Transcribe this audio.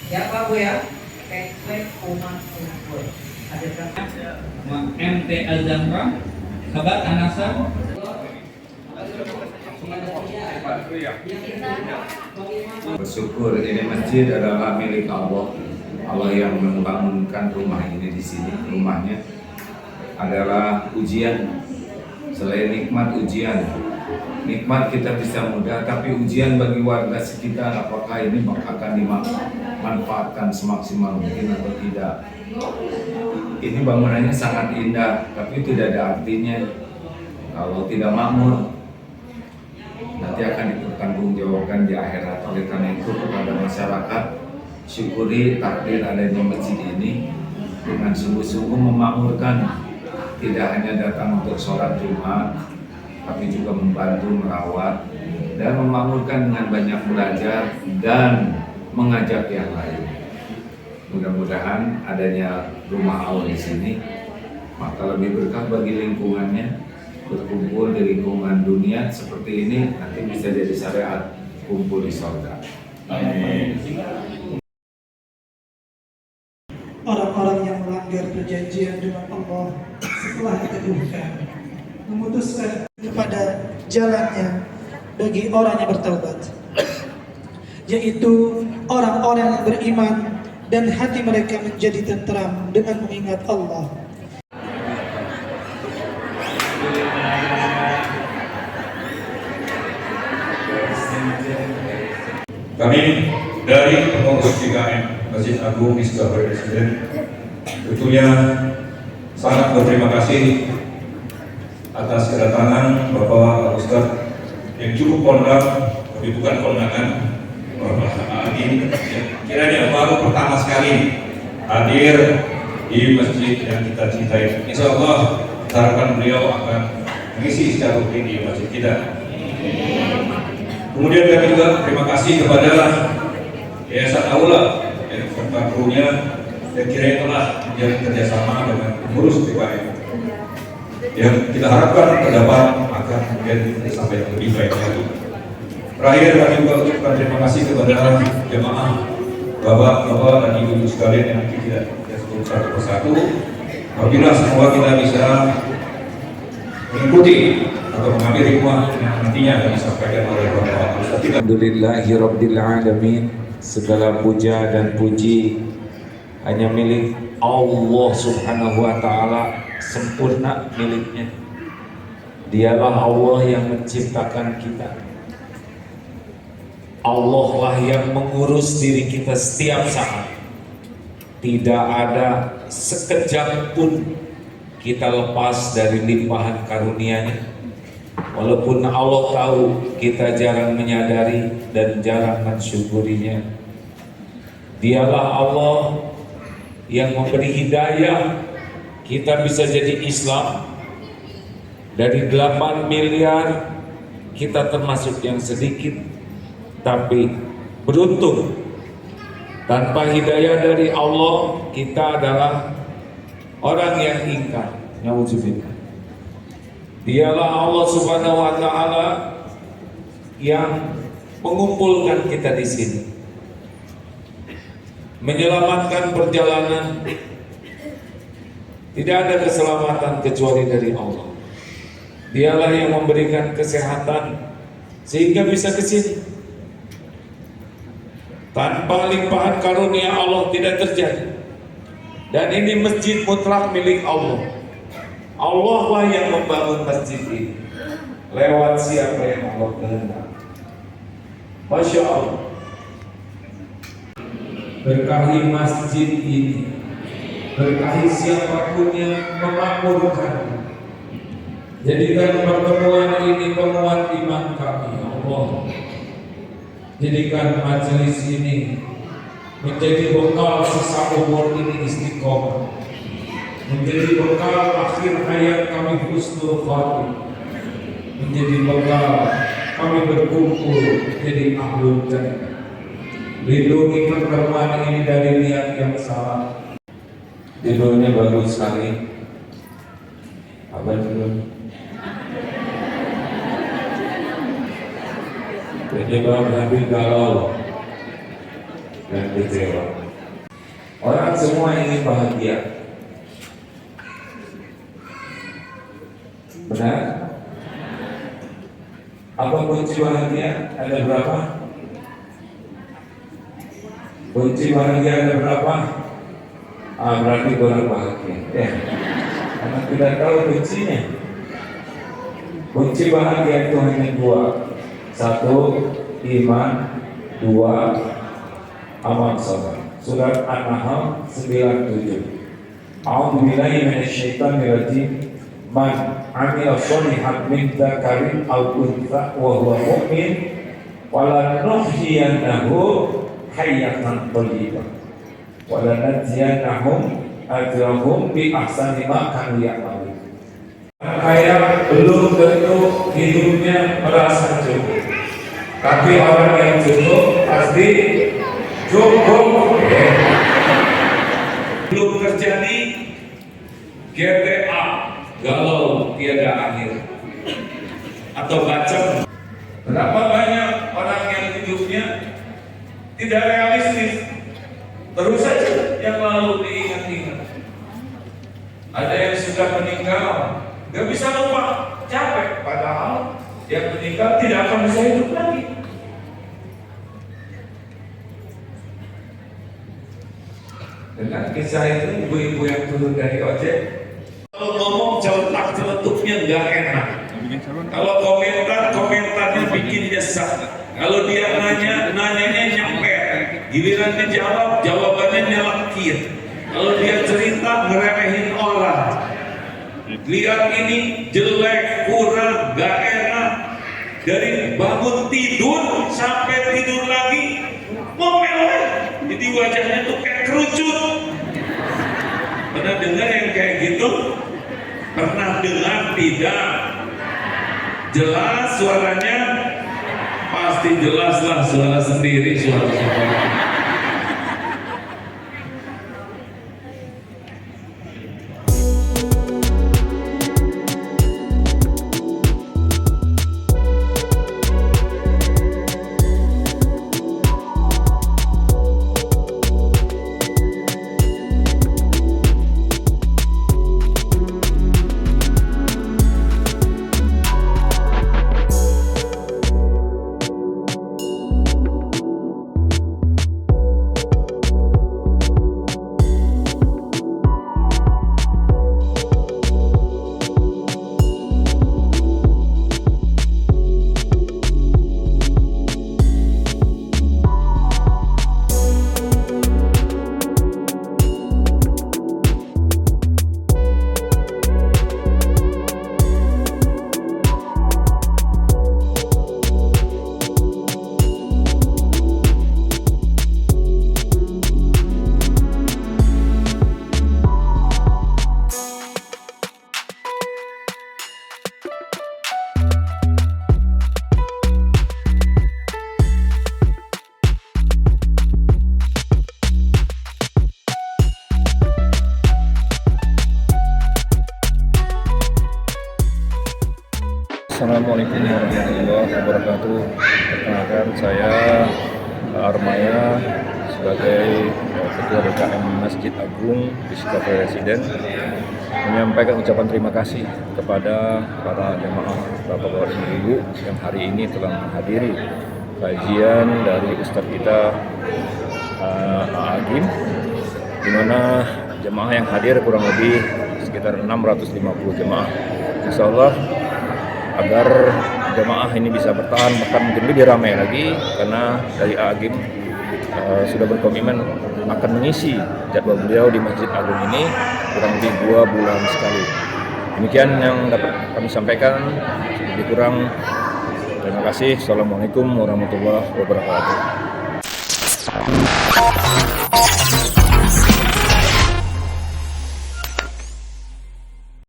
Ya Pak Bu ya, Kekwe Umat Unggul. Ada berapa? MT Al-Zamra, Kabar Anasar. Bersyukur ini masjid adalah milik Allah. Allah yang membangunkan rumah ini di sini. Rumahnya adalah ujian. Selain nikmat ujian, nikmat kita bisa mudah, tapi ujian bagi warga sekitar apakah ini akan dimanfaatkan semaksimal mungkin atau tidak. Ini bangunannya sangat indah, tapi tidak ada artinya kalau tidak makmur. Nanti akan dipertanggungjawabkan di akhirat. Oleh karena itu kepada masyarakat, syukuri takdir adanya masjid ini dengan sungguh-sungguh memakmurkan. Tidak hanya datang untuk sholat Jumat, tapi juga membantu merawat dan memakmurkan dengan banyak belajar dan mengajak yang lain. Mudah-mudahan adanya rumah Allah di sini, maka lebih berkah bagi lingkungannya. Berkumpul di lingkungan dunia seperti ini nanti bisa jadi syariat kumpul di surga. Amin. Orang-orang yang melanggar perjanjian dengan Allah setelah diteguhkan, memutuskan kepada jalannya bagi orang yang bertaubat, yaitu orang-orang yang beriman dan hati mereka menjadi tenteram dengan mengingat Allah. Kami dari pengurus GKM Masjid Agung Misbah Presiden tentunya sangat berterima kasih atas kedatangan Bapak Ustadz yang cukup kondang, tapi bukan kondangan ini kiranya baru pertama sekali hadir di masjid yang kita cintai. Insya Allah kita harapkan beliau akan mengisi secara rutin di masjid kita. Kemudian kami juga terima kasih kepada Yayasan Aula serta krunya, dan kira itulah yang kerjasama dengan pengurus TKM yang kita harapkan ke depan akan kemudian sampai yang lebih baik lagi. Terakhir kami juga ucapkan terima kasih kepada jemaah bapak-bapak dan ibu-ibu sekalian yang nanti tidak sebut satu persatu. Apabila semua kita bisa mengikuti atau mengambil hikmah yang nantinya akan disampaikan oleh Bapak Ustaz. Alhamdulillahirabbil alamin. Segala puja dan puji hanya milik Allah Subhanahu wa taala, sempurna miliknya. Dialah Allah yang menciptakan kita. Allah lah yang mengurus diri kita setiap saat. Tidak ada sekejap pun kita lepas dari limpahan karunia-Nya. Walaupun Allah tahu kita jarang menyadari dan jarang mensyukurinya. Dialah Allah yang memberi hidayah kita bisa jadi Islam. Dari 8 miliar kita termasuk yang sedikit, tapi beruntung. Tanpa hidayah dari Allah kita adalah orang yang ingkar. Nauzubillah. Dialah Allah Subhanahu wa taala yang mengumpulkan kita di sini, menyelamatkan perjalanan. Tidak ada keselamatan kecuali dari Allah. Dialah yang memberikan kesehatan sehingga bisa ke sini. Tanpa limpahan karunia Allah tidak terjadi. Dan ini masjid mutlak milik Allah. Allah lah yang membangun masjid ini lewat siapa yang Allah kehendaki. Masya Allah. Berkahi masjid ini, berkahi siapapun yang memakmurkan. Jadikan pertemuan ini penguat iman kami, Allah. Jadikan majelis ini menjadi bekal sisa umur ini istiqomah, menjadi bekal akhir hayat kami husnul khatimah, menjadi bekal kami berkumpul jadi ahlul jannah. Lindungi pertemuan ini dari niat yang salah. Judulnya bagus sekali. Apa judul? Penyebab Nabi galau. dan kecewa. Orang semua ingin bahagia. Benar? Apa kunci bahagia? Ada berapa? Kunci bahagia ada berapa? Berarti kurang bahagia. Ya. Karena tidak tahu kuncinya. Kunci bahagia itu hanya dua. Satu, iman. Dua, amal saleh. Surat An-Nahl 97. A'udzubillahi minasyaitonir rajim. Man 'amila sholihan min dzakarin aw untha wa huwa mu'min walanuhyiyannahu hayatan thayyibah walanajziyannahum ajrahum bi ahsani ma kanu ya'malun. Kaya belum tentu hidupnya merasa cukup, tapi orang yang cukup pasti cukup. Belum terjadi GTA, galau tiada akhir, atau bacem. Berapa banyak orang yang hidupnya tidak realistis, terus saja yang lalu diingat-ingat. Ada yang sudah meninggal, gak bisa lupa, capek, padahal yang meninggal tidak akan bisa hidup lagi. Dengan kisah itu, ibu-ibu yang turun dari ojek, kalau ngomong celetuk-celetupnya nggak enak. Kalau komentarnya bikin nyesek. Kalau dia nanyanya nyamper. Giliran dijawab, jawabannya nyelekit. Kalau dia cerita, ngeremehin orang. Lihat ini jelek, kurang, nggak enak. Dari bangun tidur sampai tidur lagi, ngomel. Jadi wajahnya tuh kayak kerucut. Pernah dengar yang kayak gitu? Pernah dengar tidak? Jelas suaranya? Pasti jelaslah suara sendiri, suara. Assalamualaikum warahmatullahi wabarakatuh. Perkenalkan, saya Armaya sebagai Ketua DKM Masjid Agung Bishka Presiden menyampaikan ucapan terima kasih kepada para jemaah Bapak-Bapak dan Ibu yang hari ini telah menghadiri kajian dari Ustadz kita Agim, di mana jemaah yang hadir kurang lebih sekitar 650 jemaah. Insya Allah agar jemaah ini bisa bertahan, bahkan mungkin lebih ramai lagi, karena dari Agim sudah berkomitmen akan mengisi jadwal beliau di Masjid Agung ini kurang lebih 2 bulan sekali. Demikian yang dapat kami sampaikan. Lebih kurang, terima kasih. Assalamualaikum warahmatullahi wabarakatuh.